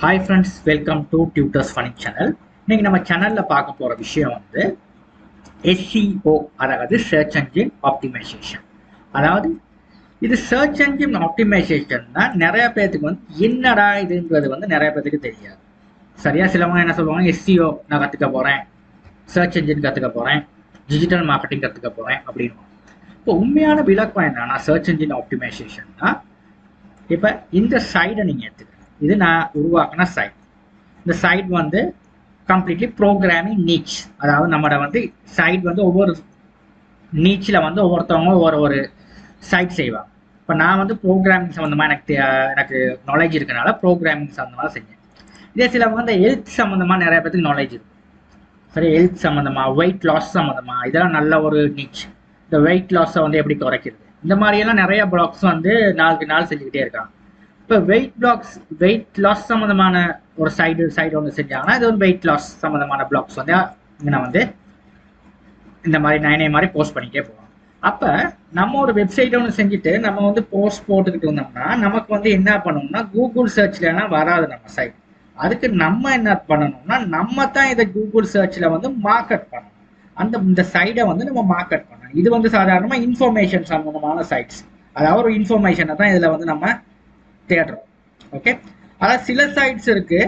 Hi friends, welcome to Tutors Funny Channel. இன்னைக்கு நம்ம சேனல்ல பார்க்க போற விஷயம் வந்து SEO, அதாவது சர்ச் என்ஜின் ஆப்டிமைசேஷன். அதாவது இது சர்ச் என்ஜின் ஆப்டிமைசேஷன்னா நிறைய பேருக்கு வந்து என்னடா இதுன்றது வந்து நிறைய பேருக்கு தெரியாது. சரியா சிலவங்க என்ன சொல்லுவாங்க, SEO நான் கத்துக்க போறேன், சர்ச் என்ஜின் கத்துக்க போறேன், டிஜிட்டல் மார்க்கெட்டிங் கத்துக்க போறேன் அப்படின்னு. இப்போ உண்மையான விளக்கம் என்னன்னா சர்ச் என்ஜின் ஆப்டிமைசேஷன்னா இப்போ இந்த சைடை நீங்க எடுத்துக்க, இது நான் உருவாக்கின சைட். இந்த சைட் வந்து கம்ப்ளீட்லி ப்ரோக்ராமிங் நீச், அதாவது நம்மளோட வந்து சைட் வந்து ஒவ்வொரு நீச்சில் வந்து ஒவ்வொருத்தவங்க ஒரு சைட் செய்வாங்க. இப்போ நான் வந்து ப்ரோக்ராமிங் சம்மந்தமாக எனக்கு நாலேஜ் இருக்கனால ப்ரோக்ராமிங் சம்மந்தமாக செஞ்சேன். இதே சிலவங்க வந்து ஹெல்த் சம்மந்தமாக நிறைய பேருக்கு நாலேஜ் இருக்கும். சரி, ஹெல்த் சம்மந்தமாக, வெயிட் லாஸ் சம்மந்தமாக, இதெல்லாம் நல்ல ஒரு நீச். இந்த வெயிட் லாஸை வந்து எப்படி குறைக்கிறது, இந்த மாதிரியெல்லாம் நிறைய பிளாக்ஸ் வந்து நாளுக்கு நாள் செஞ்சுக்கிட்டே இருக்காங்க. இப்போ வெயிட் லாஸ் சம்மந்தமான ஒரு சைடு ஒன்று செஞ்சாங்கன்னா இது வந்து வெயிட் லாஸ் சம்மந்தமான பிளாக்ஸ் வந்து இங்கே வந்து இந்த மாதிரி நைனே மாதிரி போஸ்ட் பண்ணிக்கிட்டே போவோம். அப்போ நம்ம ஒரு வெப்சைட் ஒன்று செஞ்சுட்டு நம்ம வந்து போஸ்ட் போட்டுக்கிட்டு இருந்தோம்னா நமக்கு வந்து என்ன பண்ணணும்னா கூகுள் சர்ச்லலாம் வராது நம்ம சைட். அதுக்கு நம்ம என்ன பண்ணணும்னா நம்ம தான் இதை கூகுள் சர்ச்சில் வந்து மார்க்கெட் பண்ணணும். இந்த சைடை வந்து நம்ம மார்க்கெட் பண்ணணும். இது வந்து சாதாரணமாக இன்ஃபர்மேஷன் சம்மந்தமான சைட்ஸ், அதாவது ஒரு இன்ஃபர்மேஷனை தான் இதில் வந்து நம்ம தேடுறோம். ஓகே, அதாவது சில சைட்ஸ் இருக்கு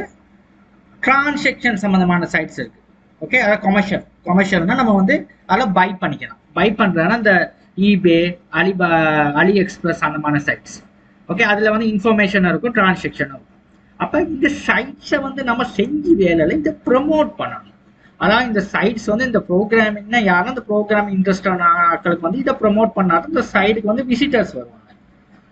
டிரான்சாக்ஷன் சம்பந்தமான சைட்ஸ் இருக்கு. ஓகே, அதாவது கொமர்ஷியல்னா நம்ம வந்து அதில் பை பண்ணிக்கலாம். பை பண்றதுனா இந்த ஈபே, அலி எக்ஸ்பிரஸ் அந்த மாதிரி சைட்ஸ். ஓகே, அதுல வந்து இன்ஃபர்மேஷன் இருக்கும், டிரான்சாக்ஷன் இருக்கும். அப்ப இந்த சைட்ஸை வந்து நம்ம செஞ்சு வேலையில இந்த ப்ரமோட் பண்ணணும். அதாவது இந்த சைட்ஸ் வந்து இந்த ப்ரோக்ராமிங்னா யாரும் இந்த ப்ரோக்ராமிங் இன்ட்ரெஸ்டான ஆட்களுக்கு வந்து இதை ப்ரமோட் பண்ணாதான் இந்த சைடுக்கு வந்து விசிட்டர்ஸ் வருவாங்க.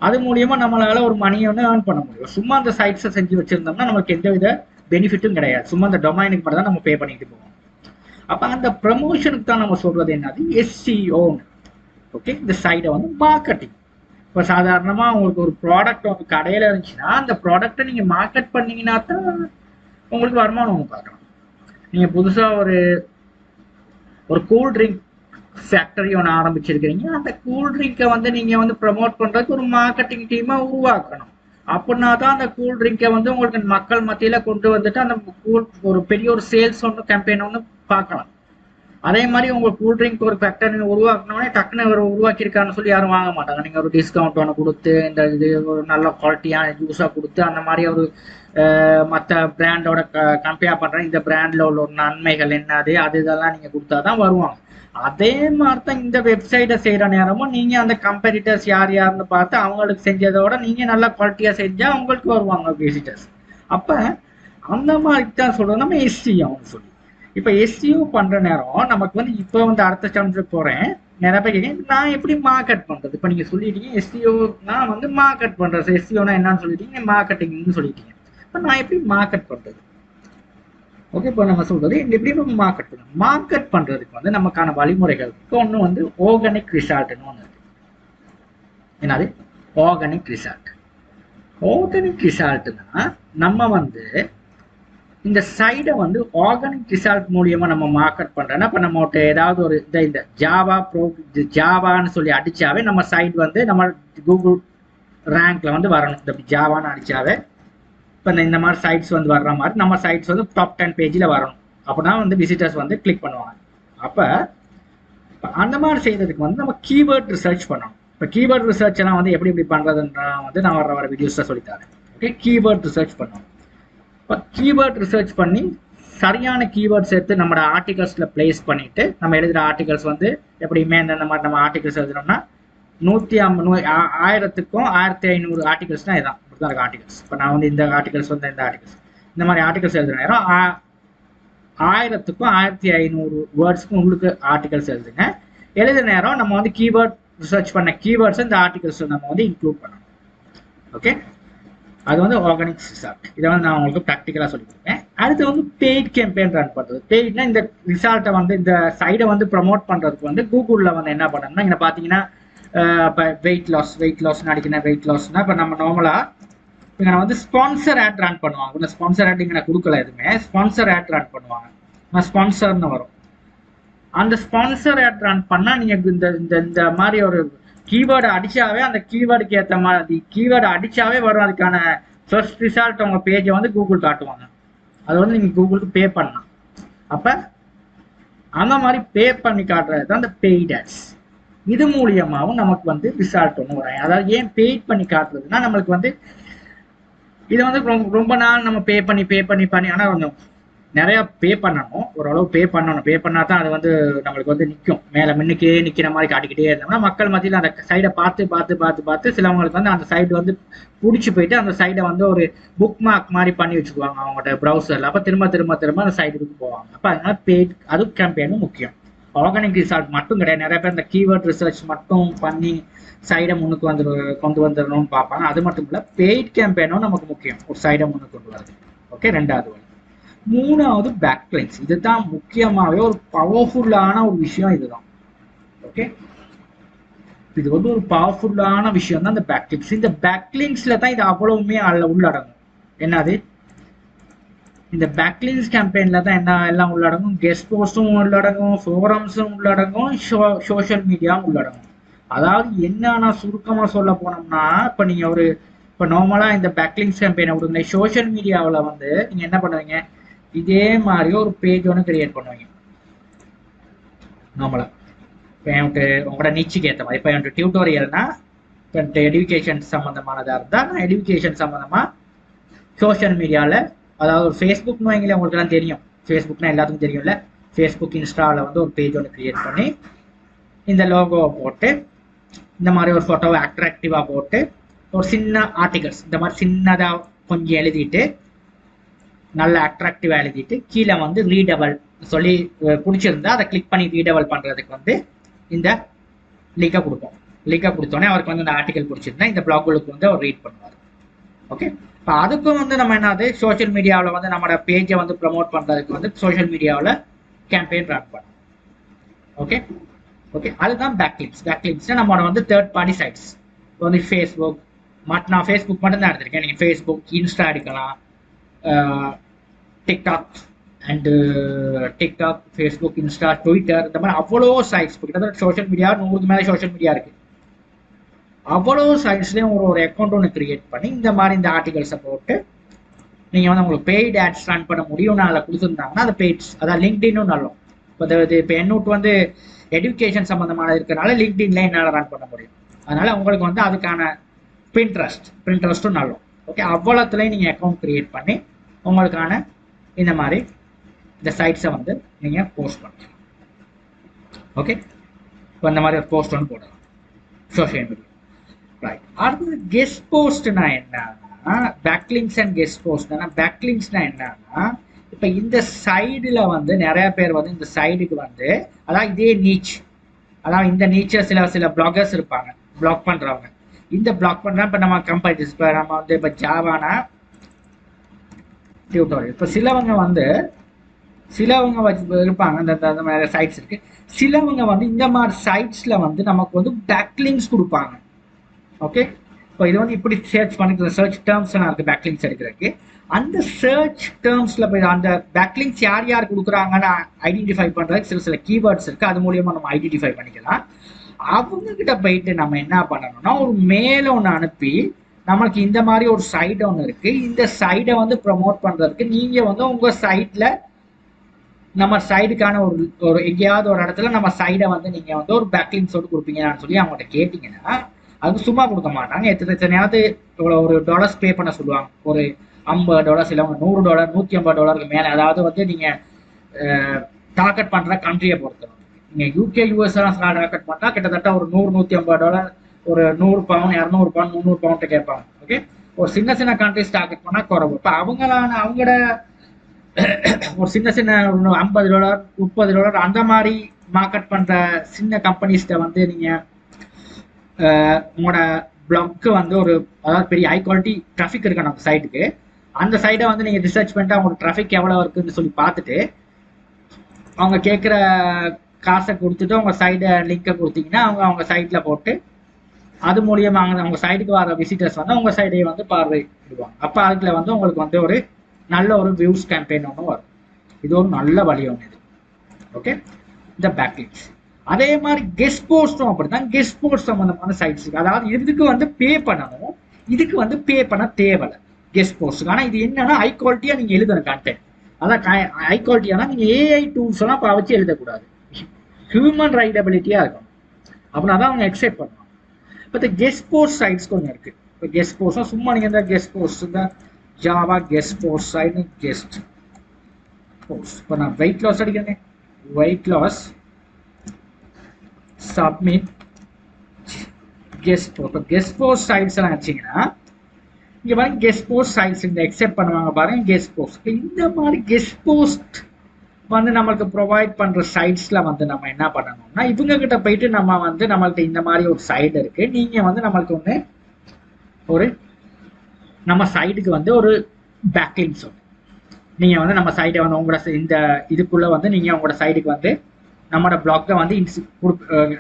அது மூலியமா நம்மளால ஒரு மணியை வந்து ஏர்ன் பண்ண முடியும். சும்மா அந்த சைட்ஸை செஞ்சு வச்சிருந்தோம்னா நமக்கு எந்த வித பெனிஃபிட்டும் கிடையாது. சும்மா அந்த டொமைனுக்கு மட்டும் தான் நம்ம பே பண்ணிட்டு போவோம். அப்ப அந்த ப்ரமோஷனுக்கு தான் நம்ம சொல்றது என்னது, SEO. ஓகே, இந்த சைடை வந்து மார்க்கெட்டிங். இப்போ சாதாரணமா உங்களுக்கு ஒரு ப்ராடக்ட் வந்து கடையில இருந்துச்சுன்னா அந்த ப்ராடக்டை நீங்க மார்க்கெட் பண்ணீங்கன்னா தான் உங்களுக்கு வருமானம் ஒன்று பார்க்கலாம். நீங்க புதுசா ஒரு கூல் ட்ரிங்க் ஃபேக்டரி ஒன்று ஆரம்பிச்சிருக்கிறீங்க, அந்த கூல் ட்ரிங்கை வந்து நீங்க வந்து ப்ரமோட் பண்றதுக்கு ஒரு மார்க்கெட்டிங் டீமை உருவாக்கணும். அப்படின்னா தான் அந்த கூல் ட்ரிங்கை வந்து உங்களுக்கு மக்கள் மத்தியில கொண்டு வந்துட்டு அந்த ஒரு பெரிய ஒரு சேல்ஸ் ஒன்று கேம்பெயின் ஒன்று பார்க்கலாம். அதே மாதிரி உங்க கூல் ட்ரிங்க் ஒரு ஃபேக்டரி உருவாக்கணும்னே டக்குன்னு உருவாக்கியிருக்கான்னு சொல்லி யாரும் வாங்க மாட்டாங்க. நீங்க ஒரு டிஸ்கவுண்ட் ஒன்று கொடுத்து இந்த இது ஒரு நல்ல குவாலிட்டியான ஜூஸா கொடுத்து அந்த மாதிரி ஒரு மற்ற பிராண்டோட கம்பேர் பண்றேன், இந்த பிராண்ட்ல உள்ள ஒரு நன்மைகள் என்னது அது இதெல்லாம் நீங்க கொடுத்தாதான் வருவாங்க. அதே மாதிரி தான் இந்த வெப்சைட்டை செய்யற நேரமும் நீங்க அந்த கம்பெடிட்டர்ஸ் யாருன்னு பார்த்து அவங்களுக்கு செஞ்சதோட நீங்க நல்ல குவாலிட்டியா செஞ்சா உங்களுக்கு வருவாங்க விசிட்டர்ஸ். அப்ப அந்த மாதிரி தான் சொல்றோம் நம்ம SEO சொல்லி. இப்ப SEO பண்ற நேரம் நமக்கு வந்து இப்ப வந்து அடுத்த சாப்டர் போறேன், நிறைய பேர் கேட்க நான் எப்படி மார்க்கெட் பண்றது. இப்ப நீங்க சொல்லிட்டீங்க SEO நான் வந்து மார்க்கெட் பண்றது, SEOனா என்னன்னு சொல்லிட்டீங்க, மார்க்கெட்டிங்னு சொல்லிட்டீங்க. இப்ப நான் எப்படி மார்க்கெட் பண்றது? ஓகே, இப்போ நம்ம சொல்றது எப்படி நம்ம மார்க்கெட் பண்ணணும். மார்க்கெட் பண்றதுக்கு வந்து நமக்கான வழிமுறைகளுக்கு ஒன்று வந்து ஆர்கானிக் ரிசல்ட்னு ஒன்று இருக்கு. என்னது ஆர்கானிக் ரிசல்ட்? ஆர்கானிக் ரிசல்ட்னா நம்ம வந்து இந்த சைடை வந்து ஆர்கானிக் ரிசல்ட் மூலியமா நம்ம மார்க்கெட் பண்றோம்னா இப்போ நம்ம ஏதாவது ஒரு இந்த ஜாவான்னு சொல்லி அடிச்சாவே நம்ம சைட் வந்து நம்ம கூகுள் ரேங்க்ல வந்து வரணும். இந்த ஜாவான்னு அடிச்சாவே இப்போ இந்த மாதிரி சைட்ஸ் வந்து வர்ற மாதிரி நம்ம சைட்ஸ் வந்து டாப் 10 பேஜில் வரணும். அப்படின்னா வந்து விசிட்டர்ஸ் வந்து கிளிக் பண்ணுவாங்க. அப்போ அந்த மாதிரி செய்யறதுக்கு வந்து நம்ம கீவேர்ட் ரிசர்ச் பண்ணணும். இப்போ கீவேர்ட் ரிசர்ச் எல்லாம் வந்து எப்படி பண்ணுறதுன்றா வந்து நான் வர வீடியோஸில் சொல்லித்தரேன். ஓகே, கீவேர்ட் ரிசர்ச் பண்ணணும். இப்போ கீவேர்ட் ரிசர்ச் பண்ணி சரியான கீவேர்ட்ஸ் எடுத்து நம்மளோட ஆர்டிகல்ஸில் பிளேஸ் பண்ணிட்டு நம்ம எழுதுகிற ஆர்டிகல்ஸ் வந்து எப்படியுமே இந்த மாதிரி நம்ம ஆர்டிகல்ஸ் எழுதுனோம்னா 1000க்கும் 1500 ஆர்டிகல்ஸ்னா இதுதான் இப்படிதான் இருக்கு ஆர்டிகல்ஸ். இப்போ நான் வந்து இந்த ஆர்டிகல்ஸ் வந்து இந்த மாதிரி ஆர்டிகல்ஸ் எழுதுற நேரம் 1000க்கும் 1500 வேர்ட்ஸ்க்கும் உங்களுக்கு ஆர்டிகல்ஸ் எழுதுங்க. எழுதுற நேரம் நம்ம வந்து கீவேர்ட் ரிசர்ச் பண்ண கீவேர்ட்ஸ் இந்த ஆர்டிகல்ஸ் நம்ம வந்து இன்க்ளூட் பண்ணணும். ஓகே, அது வந்து ஆர்கானிக் ரிசல்ட். இதை வந்து நான் உங்களுக்கு ப்ராக்டிக்கலாக சொல்லி கொடுப்பேன். அடுத்து வந்து பெய்ட் கேம்பெயின் ரன் பண்ணுறது. பெய்ட்னா இந்த ரிசல்ட்டை வந்து இந்த சைடை வந்து ப்ரமோட் பண்ணுறதுக்கு வந்து கூகுளில் வந்து என்ன பண்ணணும்னா இங்கே பார்த்தீங்கன்னா இப்போ வெயிட் லாஸ்ன்னு அடிக்கணும். வெயிட் லாஸ்னா இப்போ நம்ம நார்மலாக இங்கே வந்து ஸ்பான்சர் ஆட் ரன் பண்ணுவாங்க. இந்த ஸ்பான்சர் ஆட் இங்கே நான் கொடுக்கல எதுவுமே, ஸ்பான்சர் ஆட் ரன் பண்ணுவாங்க. நான் ஸ்பான்சர்னு வரும். அந்த ஸ்பான்சர் ஆட் ரன் பண்ணால் நீங்கள் இந்த மாதிரி ஒரு கீவேர்டு அடிச்சாவே அந்த கீவேர்டுக்கு ஏற்ற மாதிரி கீவேர்டு அடிச்சாவே வரும் அதுக்கான ஃபர்ஸ்ட் ரிசல்ட் உங்க பேஜை வந்து கூகுள் காட்டுவாங்க. அது வந்து நீங்க கூகுளுக்கு பே பண்ணலாம். அப்ப அந்த மாதிரி பே பண்ணி காட்டுறது தான் இந்த பெய்ட் ஆட்ஸ். இது மூலியமாவும் நமக்கு வந்து ரிசல்ட் ஒன்று வரும். அதாவது ஏன் பெய்ட் பண்ணி காட்டுறதுன்னா, நம்மளுக்கு வந்து இதை வந்து ரொம்ப நாள் நம்ம பே பண்ணி ஆனால் கொஞ்சம் நிறைய பே பண்ணணும். ஓரளவு பே பண்ணா தான் அது வந்து நம்மளுக்கு வந்து நிற்கும். மேலே முன்னுக்கே நிற்கிற மாதிரி காட்டிக்கிட்டே இருந்தோம்னா மக்கள் மத்தியில் அந்த சைடை பார்த்து சிலவங்களுக்கு வந்து அந்த சைடு வந்து பிடிச்சி போயிட்டு அந்த சைடை வந்து ஒரு புக் மார்க் மாதிரி பண்ணி வச்சுக்குவாங்க அவங்களோட ப்ரௌசரில். அப்போ திரும்ப அந்த சைடுக்கு போவாங்க. அப்போ அதனால பெய்ட் அது கேம்பெயினும் முக்கியம். ஆர்கானிக் ரிசல்ட் மட்டும் கிடையாது. நிறைய பேர் இந்த கீவேர்ட் ரிசர்ச் மட்டும் பண்ணி சைடை முன்னுக்கு கொண்டு வந்துடணும்னு பார்ப்பாங்க. அது மட்டும் இல்லை, பெய்ட் கேம்பெயினும் நமக்கு முக்கியம் ஒரு சைடை முன்னுக்கு கொண்டு வரது. ஓகே, ரெண்டாவது வழி. மூணாவது பேக்லிங்க்ஸ். இதுதான் முக்கியமாகவே ஒரு பவர்ஃபுல்லான ஒரு விஷயம். இதுதான் ஓகே, இது வந்து ஒரு பவர்ஃபுல்லான விஷயம் தான் இந்த பேக்லிங்க்ஸ். இந்த பேக்லிங்க்ஸ்ல தான் இது அவ்வளவுமே உள்ளடங்கும். என்னது, இந்த பேக்லிங்க்ஸ் கேம்பெயின்ல தான் என்ன எல்லாம் உள்ளடங்கும்? கெஸ்ட் போஸ்டும் உள்ளடங்கும், ஃபோரம்ஸும் உள்ளடங்கும், சோஷியல் மீடியாவும் உள்ளடங்கும். அதாவது என்னன்னா சுருக்கமாக சொல்ல போனோம்னா, இப்போ நீங்கள் இப்போ நார்மலாக இந்த பேக்லிங்க்ஸ் கேம்பெயினை விடுங்க, சோஷியல் மீடியாவில் வந்து நீங்கள் என்ன பண்ணுவீங்க, இதே மாதிரி ஒரு பேஜ் ஒன்று கிரியேட் பண்ணுவீங்க நார்மலாக. இப்போ உங்களோட நிச்சுக்கு ஏற்ற மாதிரி. இப்போ என்கிட்ட டியூட்டோரியல்னா இப்போ எடுக்கேஷன் சம்மந்தமானதாக இருந்தால் நான் எடுக்கேஷன் சம்மந்தமாக சோஷியல் மீடியாவில், அதாவது ஒரு ஃபேஸ்புக்னு வைங்களேன், உங்களுக்குலாம் தெரியும். ஃபேஸ்புக்னா எல்லாத்துக்கும் தெரியும்ல. ஃபேஸ்புக் இன்ஸ்டாவில் வந்து ஒரு பேஜ் ஒன்று கிரியேட் பண்ணி இந்த லோகோவை போட்டு இந்த மாதிரி ஒரு ஃபோட்டோவை அட்ராக்டிவாக போட்டு ஒரு சின்ன ஆர்டிகல்ஸ் இந்த மாதிரி சின்னதாக கொஞ்சம் எழுதிட்டு நல்ல அட்ராக்டிவாக எழுதிட்டு கீழே வந்து ரீடபிள் சொல்லி பிடிச்சிருந்தா அதை கிளிக் பண்ணி ரீடபிள் பண்ணுறதுக்கு வந்து இந்த லிங்கை கொடுப்போம். லிங்கை கொடுத்தோன்னே அவருக்கு வந்து இந்த ஆர்டிகல் பிடிச்சிருந்தா இந்த பிளாக்குகளுக்கு வந்து அவர் ரீட் பண்ணுவார். ஓகே, இப்போ அதுக்கும் வந்து நம்ம என்னது சோஷியல் மீடியாவில் வந்து நம்மளோட பேஜை வந்து ப்ரமோட் பண்ணுறதுக்கு வந்து சோஷியல் மீடியாவில் கேம்பெயின் ரன் பண்ணணும். ஓகே ஓகே, அதுதான் பேக்லிங்க்ஸ். பேக்லிங்க்ஸ்னா நம்மளோட வந்து தேர்ட் பார்ட்டி சைட்ஸ். இப்போ வந்து ஃபேஸ்புக் நான் ஃபேஸ்புக் மட்டும் தான் எடுத்திருக்கேன். நீங்கள் ஃபேஸ்புக், இன்ஸ்டா எடுக்கலாம், TikTok and TikTok, Facebook, Insta, Twitter, இந்த மாதிரி அவ்வளோ சைட்ஸ். கிட்டத்தட்ட சோஷியல் மீடியா 100க்கு மேலே சோஷியல் மீடியா இருக்குது. அவ்வளோ சைட்ஸ்லேயும் ஒரு அக்கௌண்ட் ஒன்று கிரியேட் பண்ணி இந்த மாதிரி இந்த ஆர்டிகல்ஸை போட்டு நீங்கள் வந்து உங்களுக்கு பெய்ட் ஆட்ஸ் ரன் பண்ண முடியும்னு அதில் கொடுத்துருந்தாங்கன்னா அது பெய்ட்ஸ், அதான் லிங்க்டின்னும் நல்லோம். இப்போ என்னோட்டு வந்து எடுக்கேஷன் சம்மந்தமான இருக்கிறனால லிங்க்டின்ல என்னால் ரன் பண்ண முடியும். அதனால உங்களுக்கு வந்து அதுக்கான பிரிண்ட்ரஸ்ட்டும் நல்லோம். ஓகே, அவ்வளோத்துலேயும் நீங்கள் அக்கௌண்ட் கிரியேட் பண்ணி உங்களுக்கான இந்த மாதிரி இந்த சைட்ஸை வந்து நீங்கள் போஸ்ட் பண்ணலாம். ஓகே, இப்போ இந்த மாதிரி ஒரு போஸ்ட் ஒன்று போடலாம் சோஷியல் மீடியா. ரைட், அடுத்தது கெஸ்ட் போஸ்ட்னா என்னன்னா, பேக்லிங்க்ஸ் அண்ட் கெஸ்ட் போஸ்ட்னா, பேக்லிங்க்ஸ்னா என்னன்னா, இப்போ இந்த சைடில் வந்து நிறைய பேர் வந்து இந்த சைடுக்கு வந்து அதான் இதே நீச், அதான் இந்த நீச்சை சில பிளாகர்ஸ் இருப்பாங்க பிளாக் பண்ணுறவங்க. இந்த பிளாக் பண்ணுறா இப்போ நம்ம கம்பெனிஸ், இப்போ நம்ம வந்து இப்போ ஜாவானா டியூட்டோரியல், இப்போ சிலவங்க இருப்பாங்க அந்த மாதிரி சைட்ஸ் இருக்கு. சிலவங்க வந்து இந்த மாதிரி சைட்ஸில் வந்து நமக்கு வந்து பேக்லிங்க்ஸ் கொடுப்பாங்க. ஓகே, இப்போ இது வந்து இப்படி சர்ச் பண்ணிக்கிற சர்ச் டேர்ம்ஸ் எல்லாம் இருக்குது பேக்லிங்க்ஸ் எடுக்கிறதுக்கு. அந்த சர்ச் டேர்ம்ஸில் போய் அந்த பேக்லிங்க்ஸ் யார் கொடுக்குறாங்கன்னு ஐடென்டிஃபை பண்ணுறதுக்கு சில கீவேர்ட்ஸ் இருக்குது. அது மூலியமாக நம்ம ஐடென்டிஃபை பண்ணிக்கலாம். அவங்கக்கிட்ட போயிட்டு நம்ம என்ன பண்ணணும்னா ஒரு மெயில் ஒன்று அனுப்பி, நம்மளுக்கு இந்த மாதிரி ஒரு சைட் ஒன்று இருக்குது, இந்த சைடை வந்து ப்ரமோட் பண்ணுறதுக்கு நீங்கள் வந்து உங்கள் சைட்டில் நம்ம சைடுக்கான ஒரு எங்கேயாவது ஒரு இடத்துல நம்ம சைடை வந்து நீங்கள் வந்து ஒரு பேக்லிங்க்ஸோடு கொடுப்பீங்கன்னு சொல்லி அவங்கள்ட்ட கேட்டிங்கன்னா அதுக்கு சும்மா கொடுக்க மாட்டாங்க. எத்தனை நேரத்து இவ்வளோ ஒரு டாலர்ஸ் பே பண்ண சொல்லுவாங்க. ஒரு $50 இல்லை $100 $150 மேலே. அதாவது வந்து நீங்கள் டார்கெட் பண்ணுற கண்ட்ரியை பொறுத்தவரை நீங்கள் யூகே யூஎஸ்லாம் டார்கெட் பண்ணால் கிட்டத்தட்ட ஒரு $100-150 ஒரு 100 பவுண்ட் 200 பவுண்ட் 300 பவுண்ட் கேட்பாங்க. ஓகே, ஒரு சின்ன கண்ட்ரிஸ் டார்கெட் பண்ணால் குறைவு. இப்போ அவங்களோட ஒரு சின்ன $50 $30 அந்த மாதிரி மார்க்கெட் பண்ணுற சின்ன கம்பெனிஸ்கிட்ட வந்து நீங்கள் உங்களோட பிளாக்கு வந்து ஒரு அதாவது பெரிய ஹை குவாலிட்டி டிராஃபிக் இருக்கு நம்ம சைட்டுக்கு. அந்த சைடை வந்து நீங்கள் ரிசர்ச் பண்ணிட்டு அவங்களோட டிராஃபிக் எவ்வளோ இருக்குன்னு சொல்லி பார்த்துட்டு அவங்க கேட்குற காசை கொடுத்துட்டு உங்கள் சைடை லிங்கை கொடுத்தீங்கன்னா அவங்க சைட்டில் போட்டு அது மூலியமாக அவங்க சைடுக்கு வர விசிட்டர்ஸ் வந்து உங்கள் சைடையை வந்து பார்வையிடுவாங்க. அப்போ அதுக்குள்ள வந்து உங்களுக்கு வந்து ஒரு நல்ல ஒரு வியூஸ் கேம்பெயின் ஒன்று வரும். இது ஒரு நல்ல வழி ஒன்று இது. ஓகே, இந்த பேக்லிங்க்ஸ். அதே மாதிரி கெஸ்ட் போஸ்ட்டும் அப்படிதான். கெஸ்ட் போஸ்ட் சம்மந்தமான சைட்ஸ் இருக்கு. அதாவது இதுக்கு வந்து பே பண்ணணும், இதுக்கு வந்து பே பண்ண தேவையில்லை. Guest post. ஆனால் இது என்னன்னா ஹை குவாலிட்டியாக நீங்கள் எழுதணும் கண்டென்ட். அதான் ஹை குவாலிட்டியானா நீங்கள் ஏஐ டூல்ஸ் எல்லாம் வச்சு எழுதக்கூடாது, ஹியூமன் ரைடபிலிட்டியாக இருக்கணும். அப்படின்னா தான் அவங்க எக்ஸெப்ட் பண்ணுவாங்க. இப்போ இந்த கெஸ்ட் போஸ்ட் சைட்ஸ் கொஞ்சம் இருக்கு. இப்போ கெஸ்ட் போஸ்ட்னா சும்மா நீங்கள் இந்த கெஸ்ட் போஸ்ட் இந்த Java guest post site guest post. இப்போ நான் வெயிட் லாஸ் அடிக்கிறேன், weight loss submit guest post. இப்போ கெஸ்ட் போஸ்ட் சைட்ஸ் எல்லாம் வச்சிங்கன்னா இங்கே பாருங்க கெஸ்ட் போஸ்ட் சைட்ஸ் இந்த எக்ஸெப்ட் பண்ணுவாங்க பாருங்க கெஸ்ட் போஸ்ட். இந்த மாதிரி கெஸ்ட் போஸ்ட் வந்து நம்மளுக்கு ப்ரொவைட் பண்ணுற சைட்ஸில் வந்து நம்ம என்ன பண்ணணும்னா இவங்க கிட்ட போயிட்டு நம்ம வந்து நம்மள்கிட்ட இந்த மாதிரி ஒரு சைடு இருக்கு, நீங்கள் வந்து நம்மளுக்கு ஒன்று ஒரு நம்ம சைடுக்கு வந்து ஒரு பேக்லிங்க் சொல்லு, நீங்கள் வந்து நம்ம சைடை வந்து உங்களோட இந்த இதுக்குள்ளே வந்து நீங்கள் உங்களோட சைடுக்கு வந்து நம்மளோட பிளாக்கை வந்து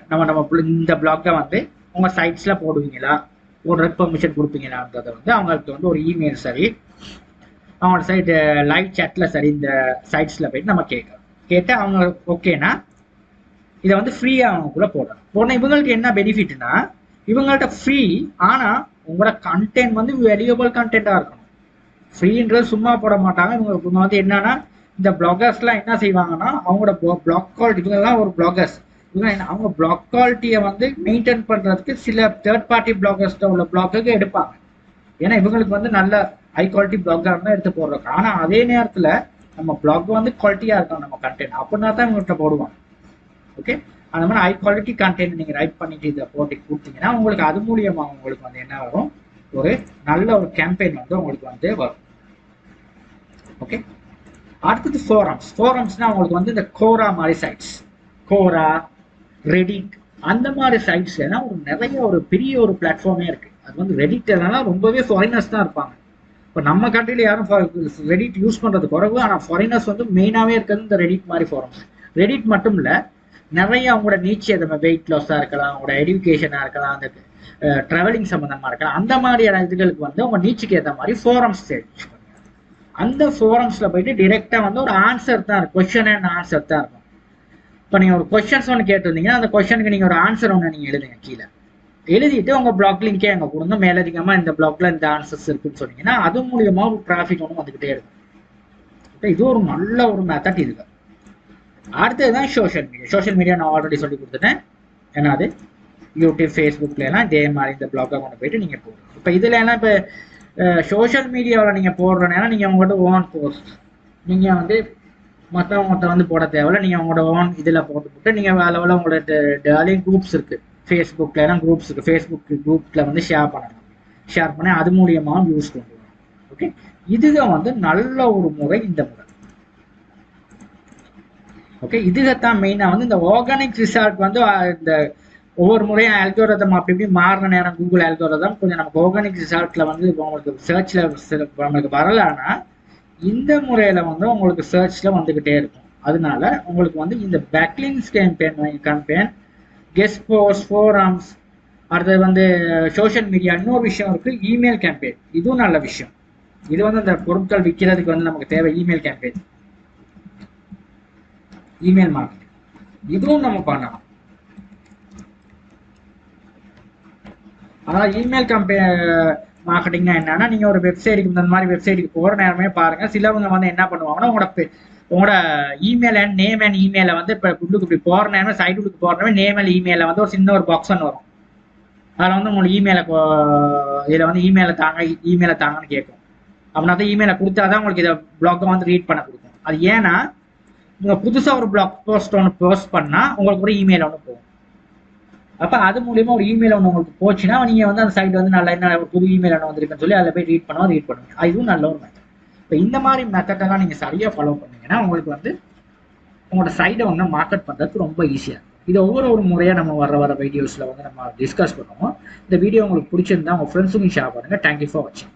நம்ம இந்த பிளாக்கை வந்து உங்கள் சைட்ஸில் போடுவீங்களா, ஒரு பெர்மிஷன் கொடுப்பீங்களான்றதை வந்து அவங்களுக்கு வந்து ஒரு இமெயில் சரி அவங்களோட சைடு லைவ் சேட்டில் சரி இந்த சைட்ஸில் போயிட்டு நம்ம கேட்டு அவங்க ஓகேனா இதை வந்து ஃப்ரீயாக அவங்களுக்குள்ள போடணும். போனால் இவங்களுக்கு என்ன பெனிஃபிட்னா இவங்கள்ட்ட ஃப்ரீ, ஆனால் உங்களோட கண்டென்ட் வந்து வேல்யூபிள் கண்டென்ட்டாக இருக்கணும். ஃப்ரீன்றது சும்மா போட மாட்டாங்க. இவங்க வந்து என்னன்னா இந்த பிளாகர்ஸ்லாம் என்ன செய்வாங்கன்னா அவங்களோட பிளாக் குவாலிட்டி, இவங்கெல்லாம் ஒரு பிளாகர்ஸ், இவங்க அவங்க பிளாக் குவாலிட்டியை வந்து மெயின்டைன் பண்ணுறதுக்கு சில தேர்ட் பார்ட்டி பிளாகர்ஸ்ட உள்ள பிளாக்கு எடுப்பாங்க. ஏன்னா இவங்களுக்கு வந்து நல்ல ஹை குவாலிட்டி பிளாகர் தான் எடுத்து போடுறோம். ஆனால் அதே நேரத்தில் நம்ம பிளாக் வந்து குவாலிட்டியாக இருக்கும் நம்ம கண்டென்ட், அப்படின்னா தான் இவங்கள்ட்ட போடுவாங்க. ஓகே, அந்த மாதிரி ஹை குவாலிட்டி கண்டென்ட் நீங்கள் ரைட் பண்ணிட்டு இதை போட்டு கொடுத்தீங்கன்னா உங்களுக்கு அது மூலியமாக உங்களுக்கு வந்து என்ன வரும், ஒரு நல்ல ஒரு கேம்பெயின் வந்து உங்களுக்கு வந்து வரும். ஓகே, அடுத்தது ஃபோரம்ஸ். ஃபோரம்ஸ்னா உங்களுக்கு வந்து இந்த கோரா மாதிரி சைட்ஸ், கோரா ரெடிட் அந்த மாதிரி சைட்ஸ்லாம் ஒரு நிறைய ஒரு பெரிய ஒரு பிளாட்ஃபார்மே இருக்கு. அது வந்து ரெடிட் எல்லாம் ரொம்பவே ஃபாரினர்ஸ் தான் இருப்பாங்க. இப்போ நம்ம கண்ட்ரியில் யாரும் ரெடிட் யூஸ் பண்ணுறது குறைவு, ஆனால் ஃபாரினர்ஸ் வந்து மெயினாகவே இருக்கிறது இந்த ரெடிட் மாதிரி ஃபோரம்ஸ். ரெடிட் மட்டும் இல்லை, நிறைய அவங்களோட நீச்சி நம்ம வெயிட் லாஸாக இருக்கலாம், அவங்களோட எஜுகேஷனாக இருக்கலாம், அந்த ட்ராவலிங் சம்மந்தமாக இருக்கலாம், அந்த மாதிரியான இதுகளுக்கு வந்து அவங்க நீச்சுக்கு ஏற்ற மாதிரி ஃபோரம்ஸ் யூஸ் பண்ணுவாங்க. அந்த ஃபோரம்ஸில் போயிட்டு டிரெக்டாக வந்து ஒரு ஆன்சர் தான் இருக்கும், கொஸ்டின் அண்ட் ஆன்சர் தான் இருக்கும். இப்போ நீங்கள் ஒரு கொஸ்டின்ஸ் ஒன்று கேட்டிருந்தீங்கன்னா அந்த கொஸ்டினுக்கு நீங்கள் ஒரு ஆன்சர் ஒன்று நீங்கள் எழுதுங்க, கீழே எழுதிட்டு உங்கள் பிளாக் லிங்கே அங்கே கொடுங்க, மேலதிகமாக இந்த பிளாக்ல இந்த ஆன்சர்ஸ் இருக்குன்னு சொன்னீங்கன்னா அது மூலியமாக ஒரு டிராஃபிக் ஒன்று வந்துக்கிட்டே இருக்கும். இது ஒரு நல்ல ஒரு மெத்தட். இதுக்கு அடுத்ததுதான் சோஷியல் மீடியா. சோஷியல் மீடியா நான் ஆல்ரெடி சொல்லி கொடுத்துட்டேன். ஏன்னா அது யூடியூப் ஃபேஸ்புக்ல எல்லாம் இதே மாதிரி இந்த பிளாக்கை கொண்டு போயிட்டு நீங்கள் போடுங்க. இப்போ இதில் எல்லாம் இப்போ சோஷியல் மீடியாவில் நீங்கள் போடுறதுனால நீங்கள் உங்கள்கிட்ட ஓன் போஸ்ட் நீங்கள் வந்து மற்றவங்கள்ட்ட வந்து போட தேவையில்ல, நீங்கள் உங்களோட ஓன் இதில் போட்டு நீங்கள் வேலை உங்களோட டெய்லி குரூப்ஸ் இருக்குது, ஃபேஸ்புக்கில் எல்லாம் குரூப்ஸ் இருக்குது, ஃபேஸ்புக் குரூப்பில் வந்து ஷேர் பண்ணலாம், ஷேர் பண்ணி அது மூலியமாக யூஸ் கொண்டு வரலாம். ஓகே, இதுதான் வந்து நல்ல ஒரு முறை இந்த முறை. ஓகே, இதுதான் மெயினாக வந்து இந்த ஆர்கானிக் ரிசல்ட் வந்து இந்த ஒவ்வொரு முறையும் அல்கோரிதம் அப்படி இப்படி மாறின நேரம் கூகுள் அல்கோரிதம் கொஞ்சம் நமக்கு ஆர்கானிக் ரிசல்ட்டில் வந்து உங்களுக்கு சர்ச்சில் நம்மளுக்கு வரலைன்னா இந்த முறையில் வந்து உங்களுக்கு சர்ச்சில் வந்துக்கிட்டே இருக்கும். அதனால உங்களுக்கு வந்து இந்த பேக்லிங்ஸ் கேம்பெயின் கெஸ்ட் போஸ்ட் ஃபோரம்ஸ் அடுத்தது வந்து சோஷியல் மீடியா, இன்னொரு விஷயம் இருக்குது இமெயில் கேம்பெயின். இதுவும் நல்ல விஷயம். இது வந்து இந்த பொருட்கள் விற்கிறதுக்கு வந்து நமக்கு தேவை இமெயில் கேம்பெயின், இமெயில் மார்க்கெட்டிங், இதுவும் நம்ம பண்ணலாம். அதாவது இமெயில் மார்க்கெட்டிங்னா என்னன்னா நீங்கள் ஒரு வெப்சைட்டுக்கு இந்த மாதிரி வெப்சைட்டுக்கு போகிற நேரமே பாருங்கள், சிலவங்க வந்து என்ன பண்ணுவாங்கன்னா உங்களோட இமெயில் அண்ட் நேம் அண்ட் இமெயிலை வந்து இப்போ உள்ளுக்கு இப்படி போகிற நேரம் சைடுக்கு போகிற நேரம் நேம் அண்ட் இமெயிலில் வந்து ஒரு சின்ன ஒரு பாக்ஸ் ஒன்று வரும். அதில் வந்து உங்களுக்கு இதில் வந்து இமெயிலை தாங்கன்னு கேட்கும். அப்படின்னா தான் இமெயிலை கொடுத்தா தான் உங்களுக்கு இதை பிளாக்கை வந்து ரீட் பண்ண கொடுக்கும். அது ஏன்னா நீங்கள் புதுசாக ஒரு பிளாக் போஸ்ட் ஒன்று போஸ்ட் பண்ணால் உங்களுக்கு ஒரு இமெயில் ஒன்று போகும். அப்போ அது மூலியமா ஒரு இமெயில் ஒன்று உங்களுக்கு போச்சுன்னா நீங்கள் வந்து அந்த சைட் வந்து நல்லா என்ன ஒரு புது இமெயில் ஒன்று வந்திருக்குன்னு சொல்லி அதில் போய் ரீட் பண்ணுவீங்க. இதுவும் நல்ல ஒரு மெத்தட். இப்போ இந்த மாதிரி மெத்தடெல்லாம் நீங்கள் சரியாக ஃபாலோ பண்ணீங்கன்னா உங்களுக்கு வந்து உங்களோட சைடை வந்து மார்க்கெட் பண்ணுறதுக்கு ரொம்ப ஈஸியாக இருக்கும். இது ஒவ்வொரு முறையாக நம்ம வர வீடியோஸில் வந்து நம்ம டிஸ்கஸ் பண்ணுவோம். இந்த வீடியோ உங்களுக்கு பிடிச்சிருந்தா உங்கள் ஃப்ரெண்ட்ஸுக்கும் ஷேர் பண்ணுங்கள். தேங்க்யூ ஃபார் வாட்சிங்.